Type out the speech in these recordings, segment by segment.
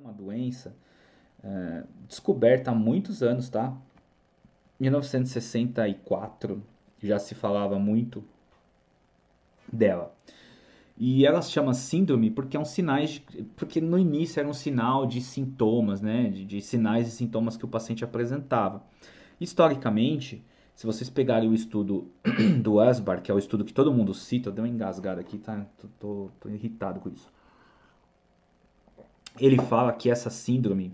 uma doença descoberta há muitos anos, tá? 1964 já se falava muito dela. E ela se chama síndrome porque é um sinais, porque no início era um sinal de sintomas, né? De sinais e sintomas que o paciente apresentava. Historicamente, se vocês pegarem o estudo do Asbar, que é o estudo que todo mundo cita, eu dei uma engasgada aqui, tá? Tô irritado com isso. Ele fala que essa síndrome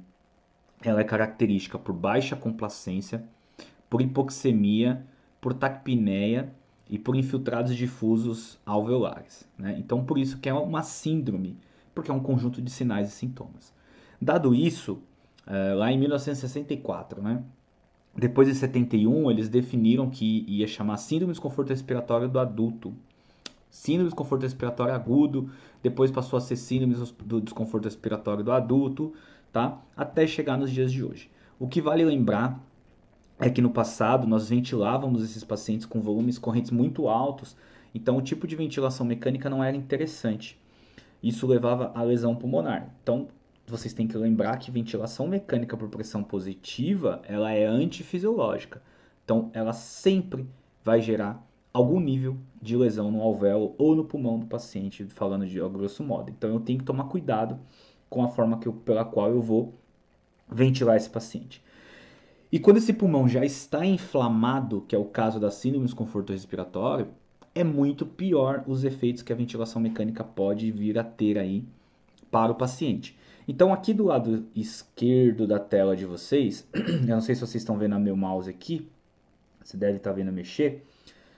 ela é característica por baixa complacência, por hipoxemia, por taquipneia e por infiltrados difusos alveolares. Né? Então, por isso que é uma síndrome, porque é um conjunto de sinais e sintomas. Dado isso, lá em 1964, né? Depois de 71, eles definiram que ia chamar síndrome de desconforto respiratório do adulto. Síndrome de desconforto respiratório agudo, depois passou a ser síndrome do desconforto respiratório do adulto, tá? Até chegar nos dias de hoje. O que vale lembrar é que no passado nós ventilávamos esses pacientes com volumes correntes muito altos, então o tipo de ventilação mecânica não era interessante. Isso levava à lesão pulmonar. Então vocês têm que lembrar que ventilação mecânica por pressão positiva, ela é antifisiológica. Então ela sempre vai gerar algum nível de lesão no alvéolo ou no pulmão do paciente, falando de grosso modo. Então eu tenho que tomar cuidado com a forma pela qual eu vou ventilar esse paciente. E quando esse pulmão já está inflamado, que é o caso da síndrome de desconforto respiratório, é muito pior os efeitos que a ventilação mecânica pode vir a ter aí para o paciente. Então aqui do lado esquerdo da tela de vocês, eu não sei se vocês estão vendo meu mouse aqui, você deve estar vendo mexer,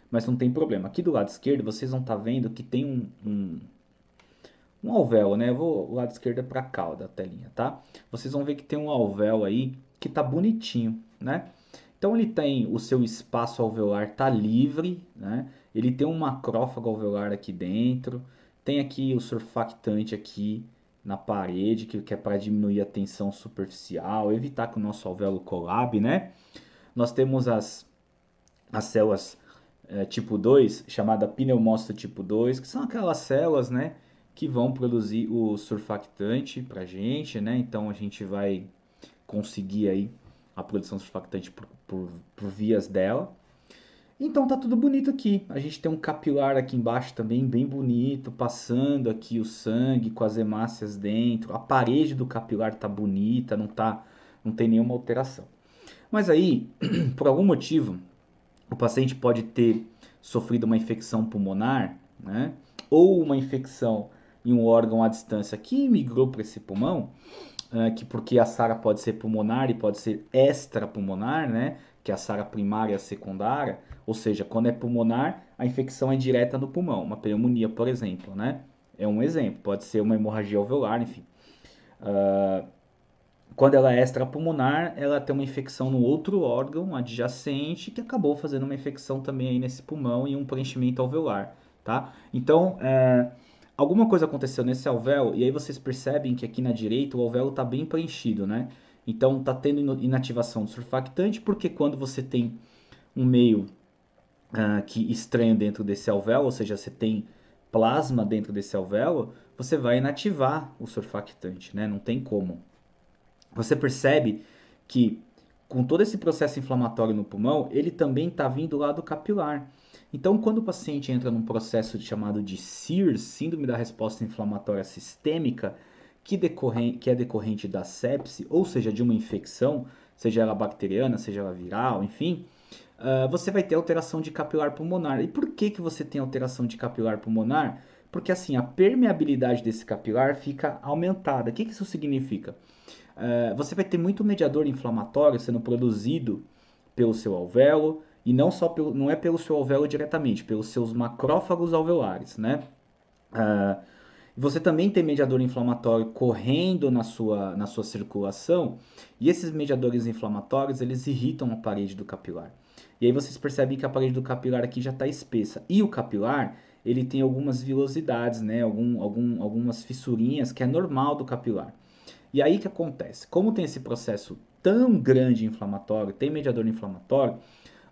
mas não tem problema. Aqui do lado esquerdo vocês vão estar vendo que tem um alvéolo, né? O lado esquerdo é para cá, ó, da telinha, tá? Vocês vão ver que tem um alvéolo aí que tá bonitinho, né? Então ele tem o seu espaço alveolar tá livre, né? Ele tem um macrófago alveolar aqui dentro, tem aqui o surfactante aqui na parede, que é para diminuir a tensão superficial, evitar que o nosso alvéolo colabe, né? Nós temos as células tipo 2, chamada pneumócito tipo 2, que são aquelas células, né, que vão produzir o surfactante pra gente, né? Então a gente vai conseguir aí a produção de surfactante por vias dela. Então tá tudo bonito aqui. A gente tem um capilar aqui embaixo também, bem bonito, passando aqui o sangue com as hemácias dentro. A parede do capilar tá bonita, não tem nenhuma alteração. Mas aí, por algum motivo, o paciente pode ter sofrido uma infecção pulmonar, né? Ou uma infecção em um órgão à distância que migrou para esse pulmão, que porque a SARA pode ser pulmonar e pode ser extrapulmonar, né? Que é a SARA primária e a secundária. Ou seja, quando é pulmonar, a infecção é direta no pulmão. Uma pneumonia, por exemplo, né? É um exemplo. Pode ser uma hemorragia alveolar, enfim. Quando ela é extrapulmonar, ela tem uma infecção no outro órgão adjacente que acabou fazendo uma infecção também aí nesse pulmão e um preenchimento alveolar, tá? Então, alguma coisa aconteceu nesse alvéolo e aí vocês percebem que aqui na direita o alvéolo está bem preenchido, né? Então, está tendo inativação do surfactante porque quando você tem um meio que estranho dentro desse alvéolo, ou seja, você tem plasma dentro desse alvéolo, você vai inativar o surfactante, né? Não tem como. Você percebe que com todo esse processo inflamatório no pulmão, ele também está vindo lá do capilar. Então, quando o paciente entra num processo chamado de SIRS, Síndrome da Resposta Inflamatória Sistêmica, que é decorrente da sepse, ou seja, de uma infecção, seja ela bacteriana, seja ela viral, enfim, você vai ter alteração de capilar pulmonar. E por que você tem alteração de capilar pulmonar? Porque assim, a permeabilidade desse capilar fica aumentada. O que isso significa? Você vai ter muito mediador inflamatório sendo produzido pelo seu alvéolo e não é pelo seu alvéolo diretamente, pelos seus macrófagos alveolares, né? Você também tem mediador inflamatório correndo na sua circulação e esses mediadores inflamatórios eles irritam a parede do capilar. E aí vocês percebem que a parede do capilar aqui já está espessa. E o capilar ele tem algumas vilosidades, né? Algumas fissurinhas que é normal do capilar. E aí que acontece? Como tem esse processo tão grande inflamatório, tem mediador inflamatório,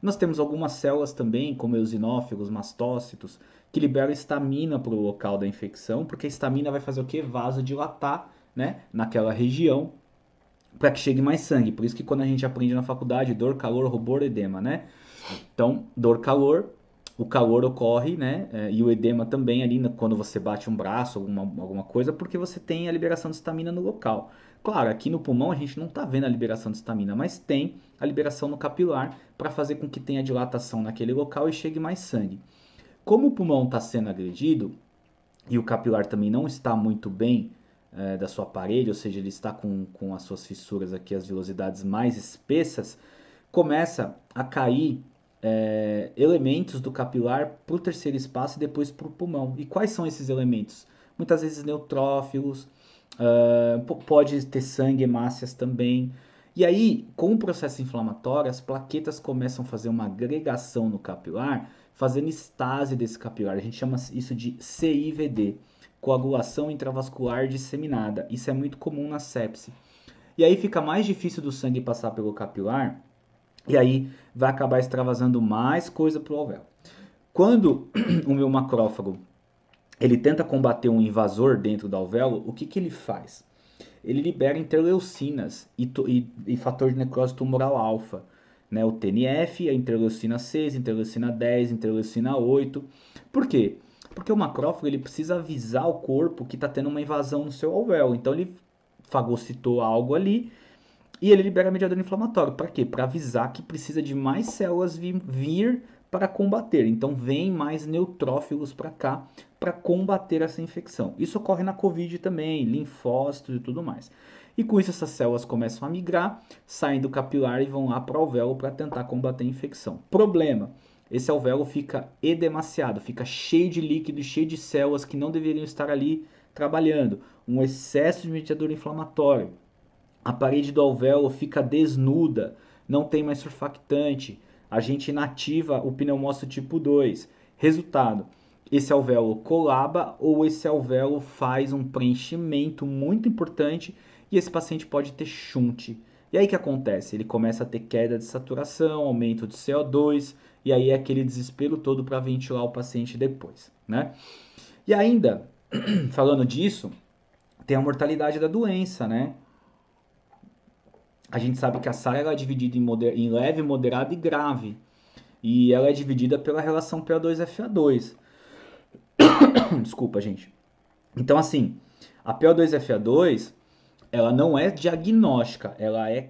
nós temos algumas células também, como eosinófilos, mastócitos, que liberam histamina para o local da infecção, porque a histamina vai fazer o quê? Vasodilatar, né, naquela região para que chegue mais sangue. Por isso que quando a gente aprende na faculdade, dor, calor, rubor, edema, né? Então, dor, calor, o calor ocorre, né? E o edema também ali quando você bate um braço, alguma coisa, porque você tem a liberação de estamina no local. Claro, aqui no pulmão a gente não está vendo a liberação de estamina, mas tem a liberação no capilar para fazer com que tenha dilatação naquele local e chegue mais sangue. Como o pulmão está sendo agredido e o capilar também não está muito bem da sua parede, ou seja, ele está com as suas fissuras aqui, as vilosidades mais espessas, começa a cair elementos do capilar para o terceiro espaço e depois para o pulmão. E quais são esses elementos? Muitas vezes neutrófilos, pode ter sangue, hemácias também. E aí, com o processo inflamatório, as plaquetas começam a fazer uma agregação no capilar, fazendo estase desse capilar. A gente chama isso de CIVD, coagulação intravascular disseminada. Isso é muito comum na sepse. E aí fica mais difícil do sangue passar pelo capilar, e aí vai acabar extravasando mais coisa para o alvéolo. Quando o meu macrófago ele tenta combater um invasor dentro do alvéolo, o que, que ele faz? Ele libera interleucinas e fator de necrose tumoral alfa, né? O TNF, a interleucina 6, interleucina 10, interleucina 8. Por quê? Porque o macrófago ele precisa avisar o corpo que está tendo uma invasão no seu alvéolo. Então ele fagocitou algo ali e ele libera mediador inflamatório. Para quê? Para avisar que precisa de mais células vir para combater. Então vem mais neutrófilos para cá para combater essa infecção. Isso ocorre na Covid também, linfócitos e tudo mais. E com isso essas células começam a migrar, saem do capilar e vão lá para o alvéolo para tentar combater a infecção. Problema, esse alvéolo fica edemaciado, fica cheio de líquido, cheio de células que não deveriam estar ali trabalhando. Um excesso de mediador inflamatório. A parede do alvéolo fica desnuda, não tem mais surfactante, a gente inativa o pneumócito tipo 2. Resultado, esse alvéolo colaba ou esse alvéolo faz um preenchimento muito importante e esse paciente pode ter shunt. E aí o que acontece? Ele começa a ter queda de saturação, aumento de CO2 e aí é aquele desespero todo para ventilar o paciente depois, né? E ainda, falando disso, tem a mortalidade da doença, né? A gente sabe que a SARA ela é dividida em leve, moderada e grave. E ela é dividida pela relação PO2-FA2. Desculpa, gente. Então, assim, a PO2-FA2, ela não é diagnóstica, ela é